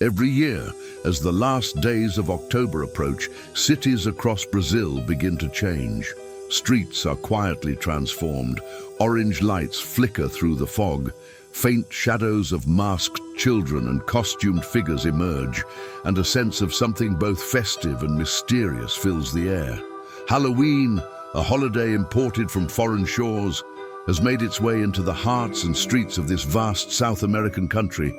Every year, as the last days of October approach, cities across Brazil begin to change. Streets are quietly transformed, orange lights flicker through the fog, faint shadows of masked children and costumed figures emerge, and a sense of something both festive and mysterious fills the air. Halloween, a holiday imported from foreign shores, has made its way into the hearts and streets of this vast South American country,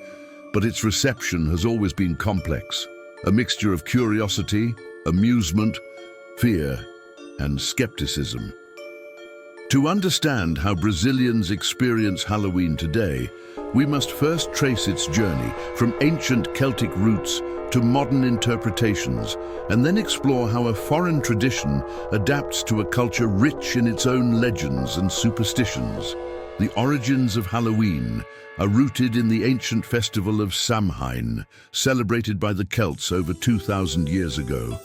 but its reception has always been complex, a mixture of curiosity, amusement, fear, and skepticism. To understand how Brazilians experience Halloween today, we must first trace its journey from ancient Celtic roots to modern interpretations, and then explore how a foreign tradition adapts to a culture rich in its own legends and superstitions. The origins of Halloween are rooted in the ancient festival of Samhain, celebrated by the Celts over 2,000 years ago.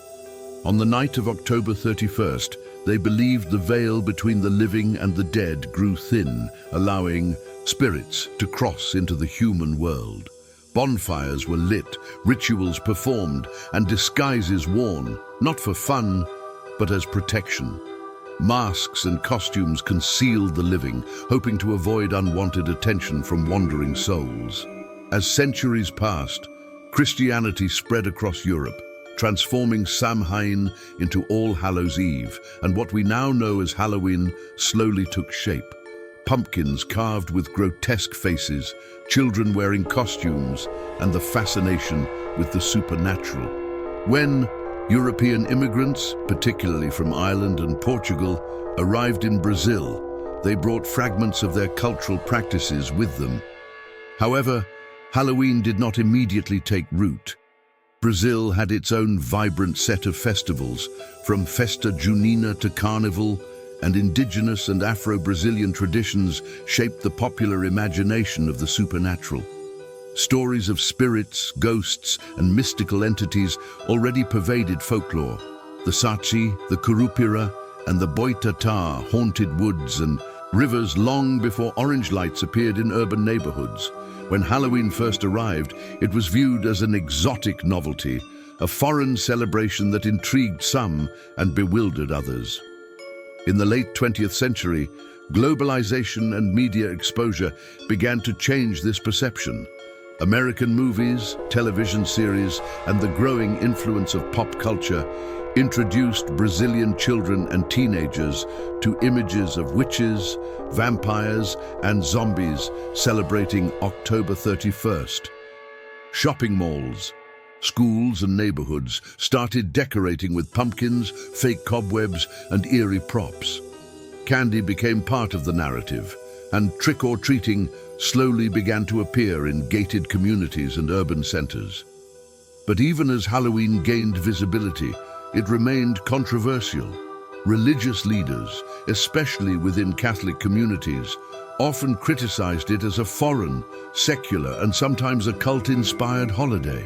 On the night of October 31st, they believed the veil between the living and the dead grew thin, allowing spirits to cross into the human world. Bonfires were lit, rituals performed, and disguises worn, not for fun, but as protection. Masks and costumes concealed the living, hoping to avoid unwanted attention from wandering souls. As centuries passed, Christianity spread across Europe, transforming Samhain into All Hallows' Eve, and what we now know as Halloween slowly took shape. Pumpkins carved with grotesque faces, children wearing costumes, and the fascination with the supernatural. When European immigrants, particularly from Ireland and Portugal, arrived in Brazil, they brought fragments of their cultural practices with them. However, Halloween did not immediately take root. Brazil had its own vibrant set of festivals, from Festa Junina to Carnival, and indigenous and Afro-Brazilian traditions shaped the popular imagination of the supernatural. Stories of spirits, ghosts, and mystical entities already pervaded folklore. The Saci, the Curupira, and the Boitatá haunted woods and rivers long before orange lights appeared in urban neighborhoods. When Halloween first arrived, it was viewed as an exotic novelty, a foreign celebration that intrigued some and bewildered others. In the late 20th century, globalization and media exposure began to change this perception. American movies, television series, and the growing influence of pop culture introduced Brazilian children and teenagers to images of witches, vampires, and zombies celebrating October 31st. Shopping malls, schools, and neighborhoods started decorating with pumpkins, fake cobwebs, and eerie props. Candy became part of the narrative, and trick-or-treating slowly began to appear in gated communities and urban centers. But even as Halloween gained visibility, it remained controversial. Religious leaders, especially within Catholic communities, often criticized it as a foreign, secular, and sometimes occult-inspired holiday.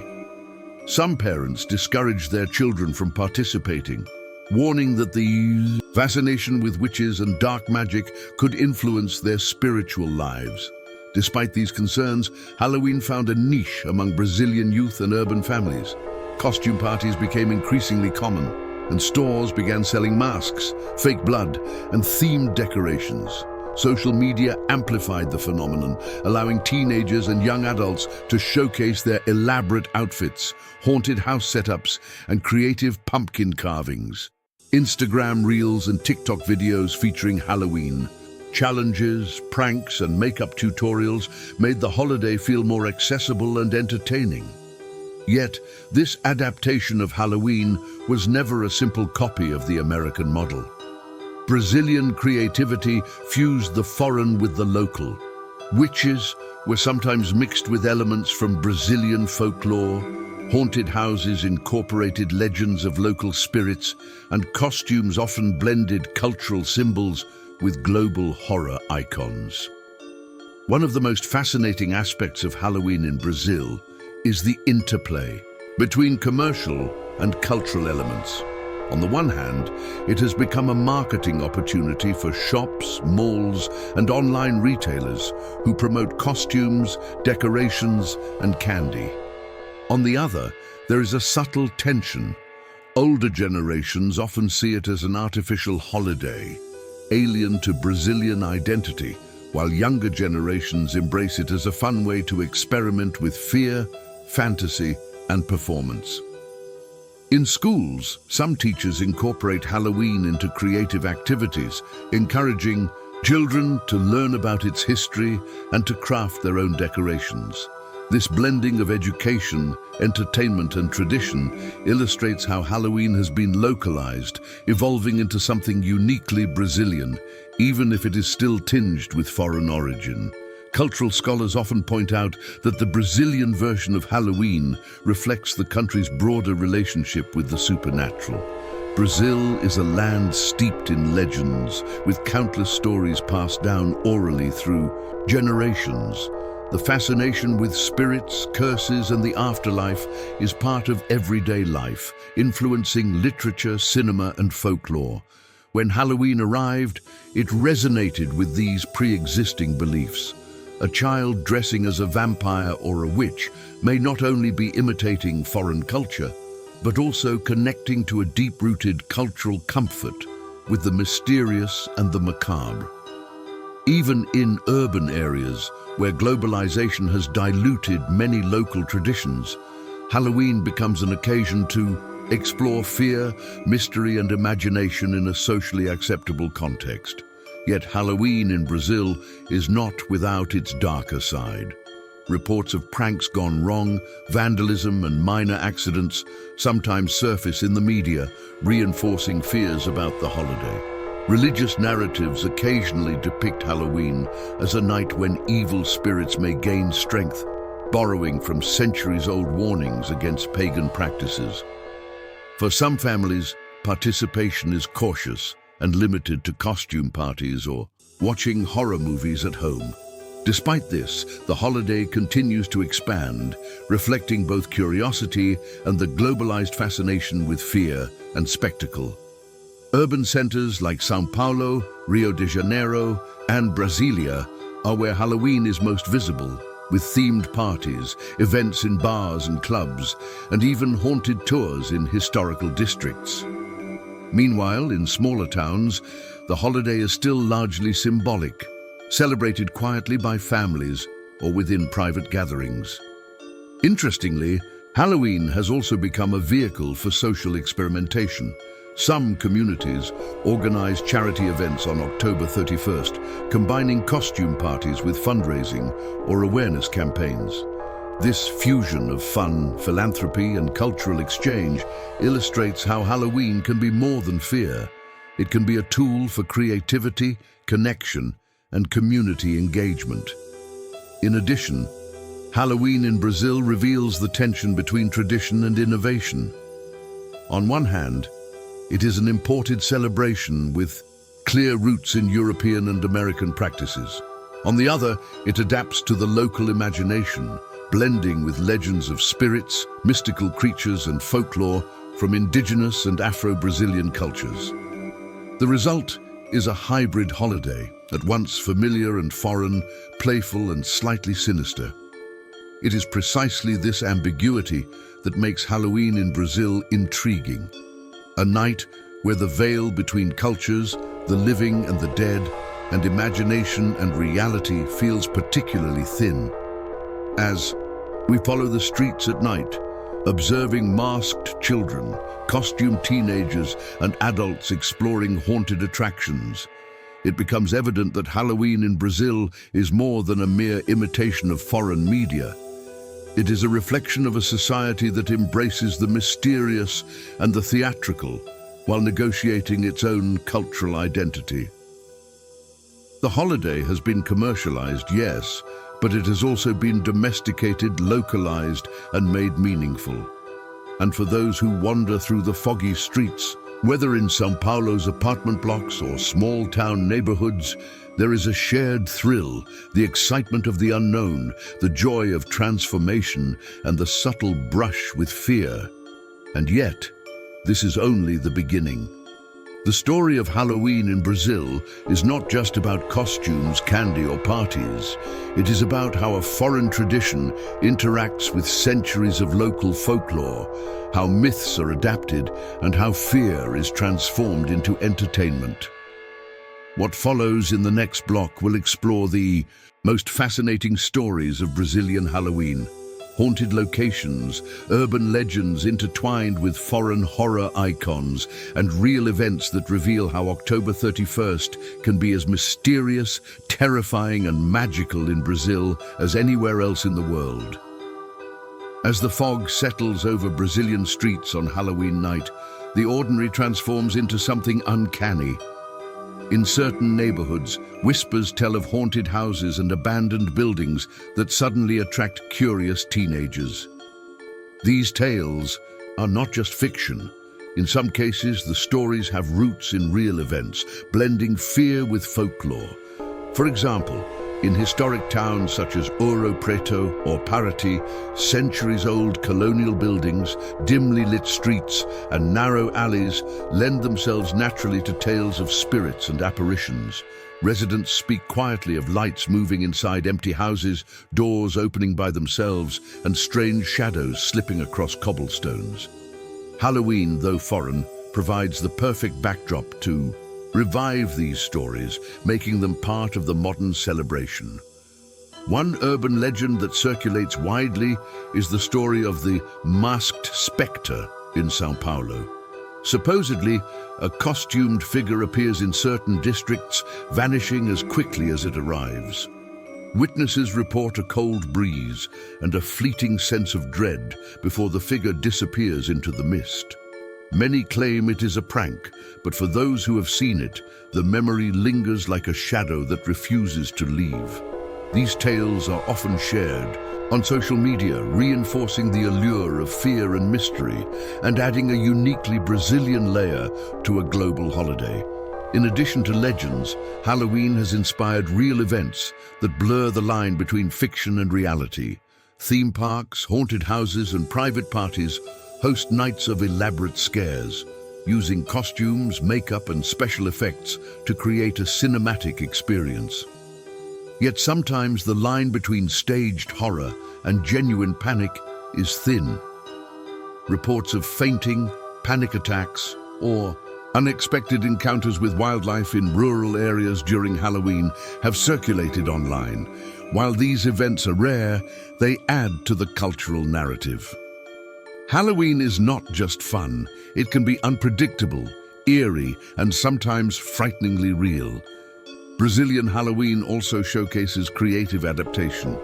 Some parents discouraged their children from participating, warning that the fascination with witches and dark magic could influence their spiritual lives. Despite these concerns, Halloween found a niche among Brazilian youth and urban families. Costume parties became increasingly common, and stores began selling masks, fake blood, and themed decorations. Social media amplified the phenomenon, allowing teenagers and young adults to showcase their elaborate outfits, haunted house setups, and creative pumpkin carvings. Instagram reels and TikTok videos featuring Halloween challenges, pranks, and makeup tutorials made the holiday feel more accessible and entertaining. Yet, this adaptation of Halloween was never a simple copy of the American model. Brazilian creativity fused the foreign with the local. Witches were sometimes mixed with elements from Brazilian folklore, haunted houses incorporated legends of local spirits, and costumes often blended cultural symbols with global horror icons. One of the most fascinating aspects of Halloween in Brazil is the interplay between commercial and cultural elements. On the one hand, it has become a marketing opportunity for shops, malls, and online retailers who promote costumes, decorations, and candy. On the other, there is a subtle tension. Older generations often see it as an artificial holiday, alien to Brazilian identity, while younger generations embrace it as a fun way to experiment with fear, fantasy, and performance. In schools, some teachers incorporate Halloween into creative activities, encouraging children to learn about its history and to craft their own decorations. This blending of education, entertainment, and tradition illustrates how Halloween has been localized, evolving into something uniquely Brazilian, even if it is still tinged with foreign origin. Cultural scholars often point out that the Brazilian version of Halloween reflects the country's broader relationship with the supernatural. Brazil is a land steeped in legends, with countless stories passed down orally through generations. The fascination with spirits, curses, and the afterlife is part of everyday life, influencing literature, cinema, and folklore. When Halloween arrived, it resonated with these pre-existing beliefs. A child dressing as a vampire or a witch may not only be imitating foreign culture, but also connecting to a deep-rooted cultural comfort with the mysterious and the macabre. Even in urban areas, where globalization has diluted many local traditions, Halloween becomes an occasion to explore fear, mystery, and imagination in a socially acceptable context. Yet Halloween in Brazil is not without its darker side. Reports of pranks gone wrong, vandalism, and minor accidents sometimes surface in the media, reinforcing fears about the holiday. Religious narratives occasionally depict Halloween as a night when evil spirits may gain strength, borrowing from centuries-old warnings against pagan practices. For some families, participation is cautious and limited to costume parties or watching horror movies at home. Despite this, the holiday continues to expand, reflecting both curiosity and the globalized fascination with fear and spectacle. Urban centers like São Paulo, Rio de Janeiro, and Brasilia are where Halloween is most visible, with themed parties, events in bars and clubs, and even haunted tours in historical districts. Meanwhile, in smaller towns, the holiday is still largely symbolic, celebrated quietly by families or within private gatherings. Interestingly, Halloween has also become a vehicle for social experimentation. Some communities organize charity events on October 31st, combining costume parties with fundraising or awareness campaigns. This fusion of fun, philanthropy, and cultural exchange illustrates how Halloween can be more than fear. It can be a tool for creativity, connection, and community engagement. In addition, Halloween in Brazil reveals the tension between tradition and innovation. On one hand, it is an imported celebration with clear roots in European and American practices. On the other, it adapts to the local imagination, blending with legends of spirits, mystical creatures, and folklore from indigenous and Afro-Brazilian cultures. The result is a hybrid holiday, at once familiar and foreign, playful and slightly sinister. It is precisely this ambiguity that makes Halloween in Brazil intriguing. A night where the veil between cultures, the living and the dead, and imagination and reality feels particularly thin. As we follow the streets at night, observing masked children, costumed teenagers, and adults exploring haunted attractions, it becomes evident that Halloween in Brazil is more than a mere imitation of foreign media. It is a reflection of a society that embraces the mysterious and the theatrical while negotiating its own cultural identity. The holiday has been commercialized, yes, but it has also been domesticated, localized, and made meaningful. And for those who wander through the foggy streets, whether in São Paulo's apartment blocks or small-town neighborhoods, there is a shared thrill, the excitement of the unknown, the joy of transformation, and the subtle brush with fear. And yet, this is only the beginning. The story of Halloween in Brazil is not just about costumes, candy, or parties. It is about how a foreign tradition interacts with centuries of local folklore, how myths are adapted, and how fear is transformed into entertainment. What follows in the next block will explore the most fascinating stories of Brazilian Halloween. Haunted locations, urban legends intertwined with foreign horror icons, and real events that reveal how October 31st can be as mysterious, terrifying, and magical in Brazil as anywhere else in the world. As the fog settles over Brazilian streets on Halloween night, the ordinary transforms into something uncanny. In certain neighborhoods, whispers tell of haunted houses and abandoned buildings that suddenly attract curious teenagers. These tales are not just fiction. In some cases, the stories have roots in real events, blending fear with folklore. For example, in historic towns such as Ouro Preto or Paraty, centuries-old colonial buildings, dimly lit streets, and narrow alleys lend themselves naturally to tales of spirits and apparitions. Residents speak quietly of lights moving inside empty houses, doors opening by themselves, and strange shadows slipping across cobblestones. Halloween, though foreign, provides the perfect backdrop to revive these stories, making them part of the modern celebration. One urban legend that circulates widely is the story of the masked spectre in São Paulo. Supposedly, a costumed figure appears in certain districts, vanishing as quickly as it arrives. Witnesses report a cold breeze and a fleeting sense of dread before the figure disappears into the mist. Many claim it is a prank, but for those who have seen it, the memory lingers like a shadow that refuses to leave. These tales are often shared on social media, reinforcing the allure of fear and mystery and adding a uniquely Brazilian layer to a global holiday. In addition to legends, Halloween has inspired real events that blur the line between fiction and reality. Theme parks, haunted houses, and private parties host nights of elaborate scares, using costumes, makeup, and special effects to create a cinematic experience. Yet sometimes the line between staged horror and genuine panic is thin. Reports of fainting, panic attacks, or unexpected encounters with wildlife in rural areas during Halloween have circulated online. While these events are rare, they add to the cultural narrative. Halloween is not just fun. It can be unpredictable, eerie, and sometimes frighteningly real. Brazilian Halloween also showcases creative adaptation.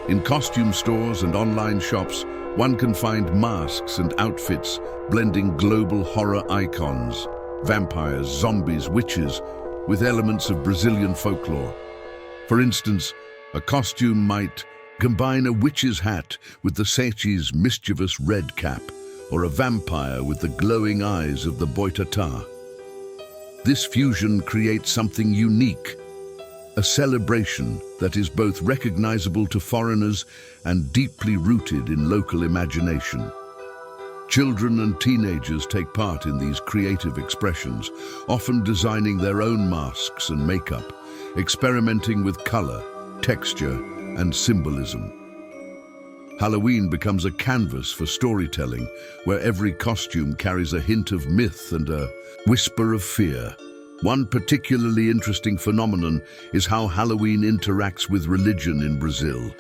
In costume stores and online shops, one can find masks and outfits blending global horror icons, vampires, zombies, witches, with elements of Brazilian folklore. For instance, a costume might combine a witch's hat with the Seti's mischievous red cap, or a vampire with the glowing eyes of the Boitatá. This fusion creates something unique, a celebration that is both recognizable to foreigners and deeply rooted in local imagination. Children and teenagers take part in these creative expressions, often designing their own masks and makeup, experimenting with color, texture, and symbolism. Halloween becomes a canvas for storytelling, where every costume carries a hint of myth and a whisper of fear. One particularly interesting phenomenon is how Halloween interacts with religion in Brazil.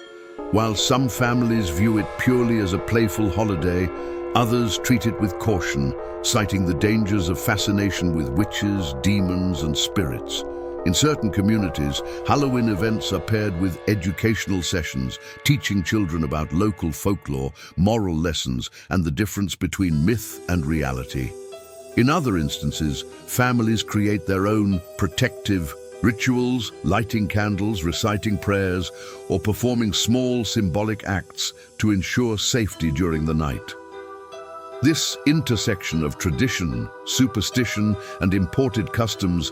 While some families view it purely as a playful holiday, others treat it with caution, citing the dangers of fascination with witches, demons, and spirits. In certain communities, Halloween events are paired with educational sessions, teaching children about local folklore, moral lessons, and the difference between myth and reality. In other instances, families create their own protective rituals, lighting candles, reciting prayers, or performing small symbolic acts to ensure safety during the night. This intersection of tradition, superstition, and imported customs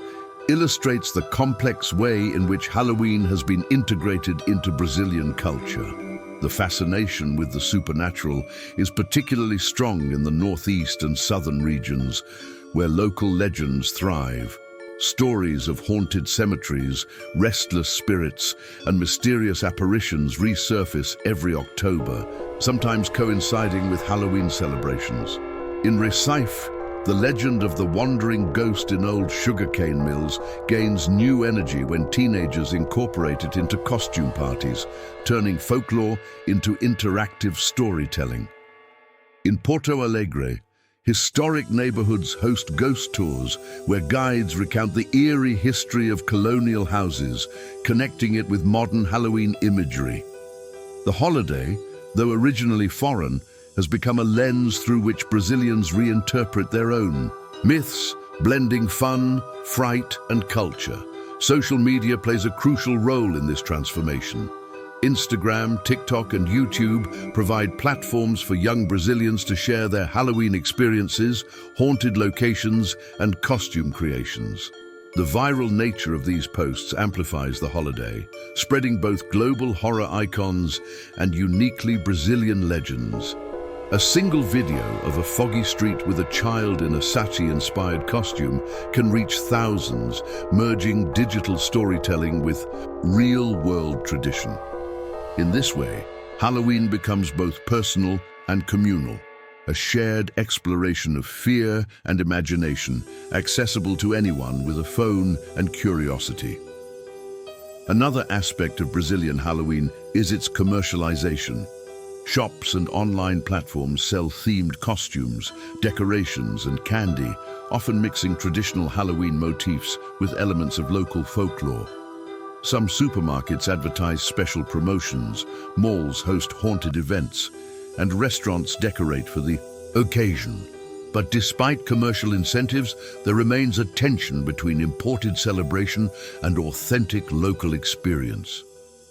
illustrates the complex way in which Halloween has been integrated into Brazilian culture. The fascination with the supernatural is particularly strong in the northeast and southern regions, where local legends thrive. Stories of haunted cemeteries, restless spirits, and mysterious apparitions resurface every October, sometimes coinciding with Halloween celebrations. In Recife, the legend of the wandering ghost in old sugarcane mills gains new energy when teenagers incorporate it into costume parties, turning folklore into interactive storytelling. In Porto Alegre, historic neighborhoods host ghost tours where guides recount the eerie history of colonial houses, connecting it with modern Halloween imagery. The holiday, though originally foreign, has become a lens through which Brazilians reinterpret their own myths, blending fun, fright, and culture. Social media plays a crucial role in this transformation. Instagram, TikTok, and YouTube provide platforms for young Brazilians to share their Halloween experiences, haunted locations, and costume creations. The viral nature of these posts amplifies the holiday, spreading both global horror icons and uniquely Brazilian legends. A single video of a foggy street with a child in a Sachi-inspired costume can reach thousands, merging digital storytelling with real-world tradition. In this way, Halloween becomes both personal and communal, a shared exploration of fear and imagination, accessible to anyone with a phone and curiosity. Another aspect of Brazilian Halloween is its commercialization. Shops and online platforms sell themed costumes, decorations, and candy, often mixing traditional Halloween motifs with elements of local folklore. Some supermarkets advertise special promotions, malls host haunted events, and restaurants decorate for the occasion. But despite commercial incentives, there remains a tension between imported celebration and authentic local experience.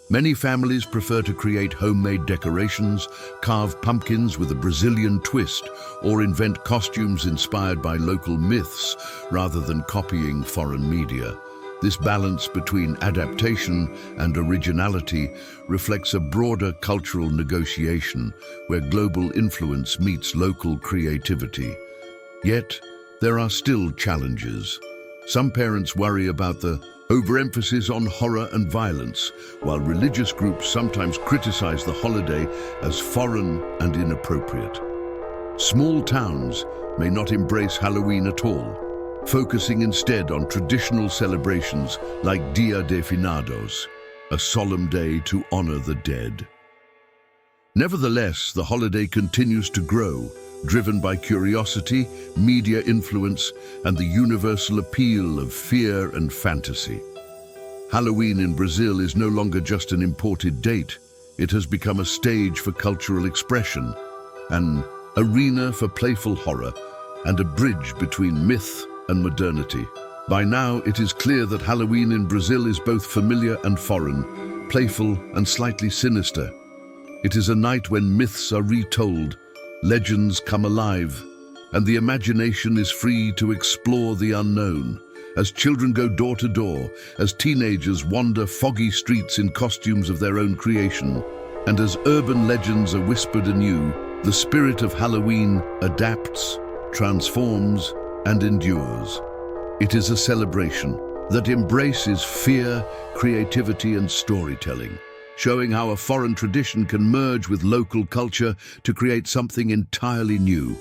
Many families prefer to create homemade decorations, carve pumpkins with a Brazilian twist, or invent costumes inspired by local myths rather than copying foreign media. This balance between adaptation and originality reflects a broader cultural negotiation where global influence meets local creativity. Yet, there are still challenges. Some parents worry about the overemphasis on horror and violence, while religious groups sometimes criticize the holiday as foreign and inappropriate. Small towns may not embrace Halloween at all, focusing instead on traditional celebrations like Dia de Finados, a solemn day to honor the dead. Nevertheless, the holiday continues to grow, driven by curiosity, media influence, and the universal appeal of fear and fantasy. Halloween in Brazil is no longer just an imported date. It has become a stage for cultural expression, an arena for playful horror, and a bridge between myth and modernity. By now, it is clear that Halloween in Brazil is both familiar and foreign, playful and slightly sinister. It is a night when myths are retold, legends come alive, and the imagination is free to explore the unknown. As children go door to door, as teenagers wander foggy streets in costumes of their own creation, and as urban legends are whispered anew, the spirit of Halloween adapts, transforms, and endures. It is a celebration that embraces fear, creativity, and storytelling, showing how a foreign tradition can merge with local culture to create something entirely new.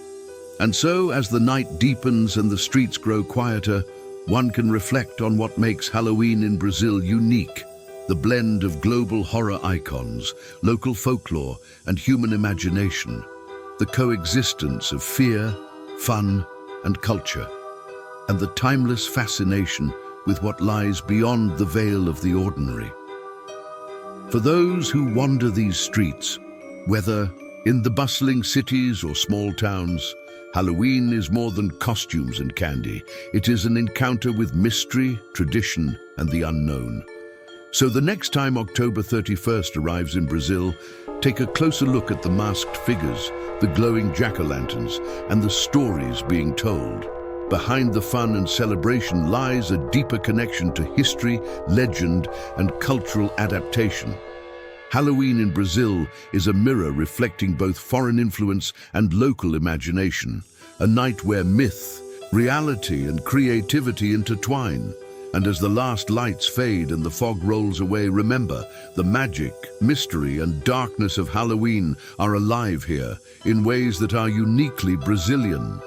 And so, as the night deepens and the streets grow quieter, one can reflect on what makes Halloween in Brazil unique: the blend of global horror icons, local folklore, and human imagination, the coexistence of fear, fun, and culture, and the timeless fascination with what lies beyond the veil of the ordinary. For those who wander these streets, whether in the bustling cities or small towns, Halloween is more than costumes and candy. It is an encounter with mystery, tradition, and the unknown. So the next time October 31st arrives in Brazil, take a closer look at the masked figures, the glowing jack-o'-lanterns, and the stories being told. Behind the fun and celebration lies a deeper connection to history, legend, and cultural adaptation. Halloween in Brazil is a mirror reflecting both foreign influence and local imagination, a night where myth, reality, and creativity intertwine. And as the last lights fade and the fog rolls away, remember, the magic, mystery, and darkness of Halloween are alive here in ways that are uniquely Brazilian.